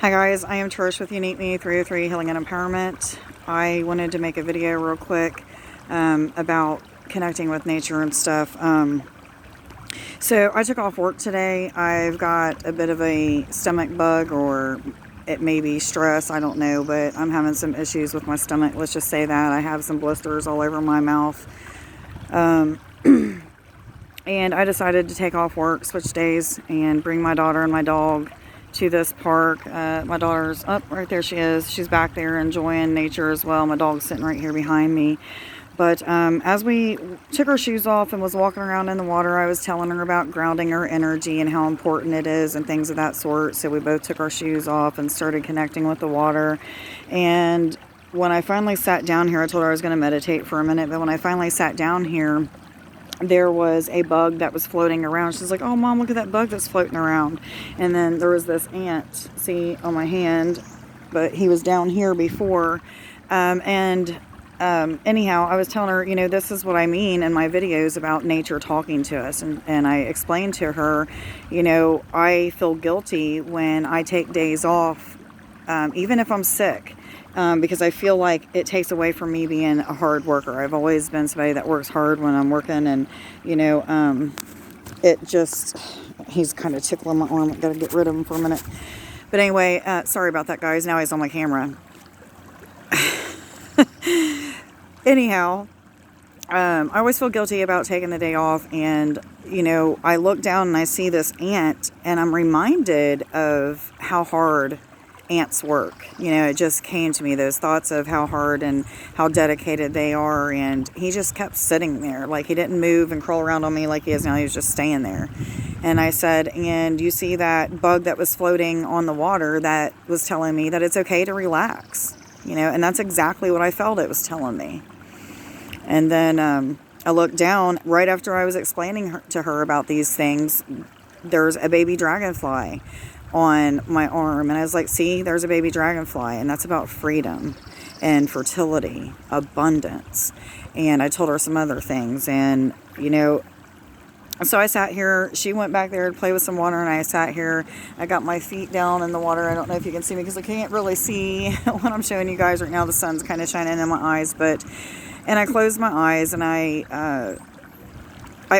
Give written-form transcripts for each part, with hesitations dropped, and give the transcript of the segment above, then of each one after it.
Hi guys, I am Trish with Unique Me 303 Healing and Empowerment. I wanted to make a video real quick about connecting with nature and stuff. So I took off work today. I've got a bit of a stomach bug, or it may be stress, I don't know, but I'm having some issues with my stomach. Let's just say that. I have some blisters all over my mouth. And I decided to take off work, switch days, and bring my daughter and my dog to this park. My daughter's up right there. She is. She's back there enjoying nature as well. My dog's sitting right here behind me. But as we took our shoes off and was walking around in the water, I was telling her about grounding her energy and how important it is and things of that sort. So we both took our shoes off and started connecting with the water. And when I finally sat down here, I told her I was going to meditate for a minute. But when I finally sat down here, there was a bug that was floating around. She's like, "Oh, Mom, look at that bug that's floating around." And then there was this ant, see, on my hand, but he was down here before. Anyhow, I was telling her, you know, this is what I mean in my videos about nature talking to us. And I explained to her, you know, I feel guilty when I take days off, even if I'm sick. Because I feel like it takes away from me being a hard worker. I've always been somebody that works hard when I'm working, and, you know, he's kind of tickling my arm. I've got to get rid of him for a minute. But anyway, sorry about that, guys. Now he's on my camera. Anyhow, I always feel guilty about taking the day off, and, you know, I look down and I see this ant, and I'm reminded of how hard ants work. You know, it just came to me, those thoughts of how hard and how dedicated they are. And he just kept sitting there, like he didn't move and crawl around on me like he is now. He was just staying there. And I said, and you see that bug that was floating on the water that was telling me that it's okay to relax, you know, and that's exactly what I felt it was telling me. And then I looked down right after I was explaining to her about these things. There's a baby dragonfly on my arm, and I was like, see, there's a baby dragonfly, and that's about freedom and fertility, abundance. And I told her some other things, and, you know, so I sat here. She went back there to play with some water, and I sat here. I got my feet down in the water. I don't know if you can see me because I can't really see what I'm showing you guys right now. The sun's kind of shining in my eyes, and I closed my eyes, and I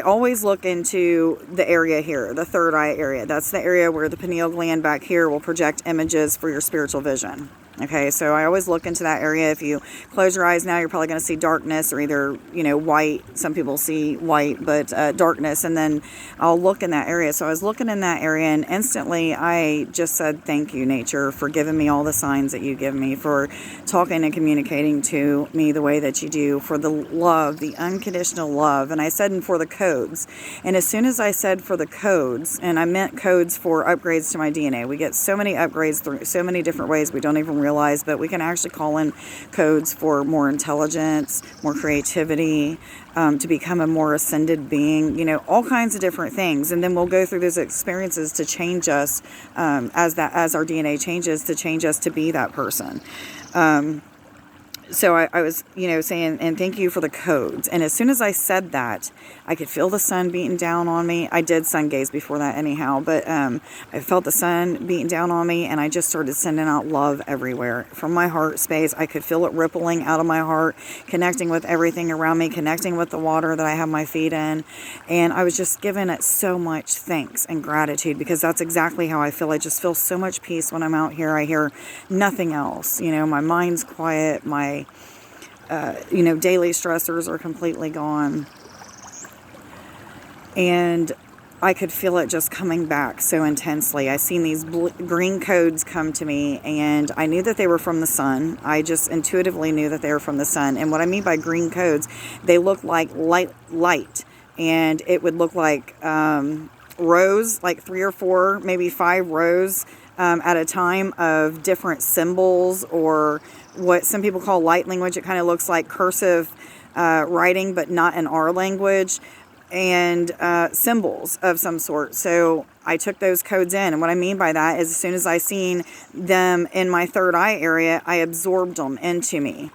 always look into the area here, the third eye area. That's the area where the pineal gland back here will project images for your spiritual vision. Okay, so I always look into that area. If you close your eyes now, you're probably going to see darkness, or either, you know, white. Some people see white, but darkness. And then I'll look in that area. So I was looking in that area, and instantly I just said, thank you, nature, for giving me all the signs that you give me, for talking and communicating to me the way that you do, for the love, the unconditional love. And I said, and for the codes. And as soon as I said for the codes, and I meant codes for upgrades to my DNA. We get so many upgrades through so many different ways we don't even realize, but we can actually call in codes for more intelligence, more creativity, to become a more ascended being, you know, all kinds of different things. And then we'll go through those experiences to change us, as our DNA changes, to change us to be that person. So I was, you know, saying, and thank you for the codes. And as soon as I said that, I could feel the sun beating down on me. I did sun gaze before that anyhow, but I felt the sun beating down on me, and I just started sending out love everywhere. From my heart space, I could feel it rippling out of my heart, connecting with everything around me, connecting with the water that I have my feet in. And I was just giving it so much thanks and gratitude, because that's exactly how I feel. I just feel so much peace when I'm out here. I hear nothing else. You know, my mind's quiet. My you know, daily stressors are completely gone. And I could feel it just coming back so intensely. I seen these green codes come to me, and I knew that they were from the sun. I just intuitively knew that they were from the sun. And what I mean by green codes, they look like light. And it would look like rows, like 3 or 4, maybe 5 rows at a time of different symbols, or what some people call light language. It kind of looks like cursive writing, but not in our language. and symbols of some sort. So I took those codes in. And what I mean by that is as soon as I seen them in my third eye area, I absorbed them into me.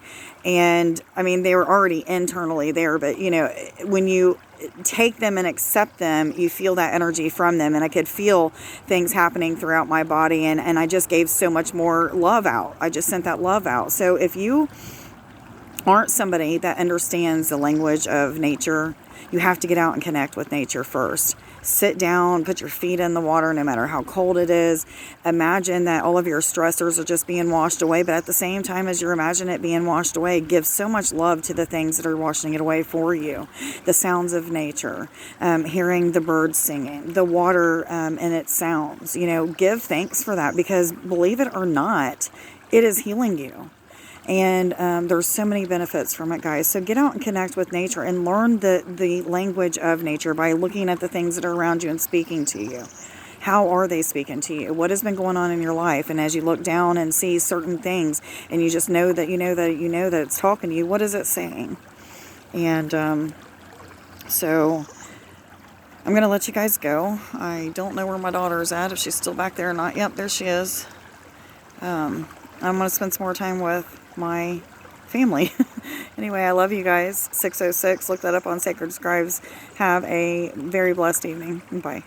And I mean, they were already internally there, but you know, when you take them and accept them, you feel that energy from them. And I could feel things happening throughout my body. And I just gave so much more love out. I just sent that love out. So if you aren't somebody that understands the language of nature, you have to get out and connect with nature first. Sit down, put your feet in the water no matter how cold it is. Imagine that all of your stressors are just being washed away, but at the same time as you imagine it being washed away, give so much love to the things that are washing it away for you. The sounds of nature, hearing the birds singing, the water and its sounds. You know, give thanks for that, because believe it or not, it is healing you. And there's so many benefits from it, guys. So get out and connect with nature and learn the language of nature by looking at the things that are around you and speaking to you. How are they speaking to you? What has been going on in your life? And as you look down and see certain things and you just know that that it's talking to you, what is it saying? And so I'm going to let you guys go. I don't know where my daughter is at, if she's still back there or not. Yep, there she is. I'm going to spend some more time with my family. Anyway, I love you guys. 606. Look that up on Sacred Scribes. Have a very blessed evening. Bye.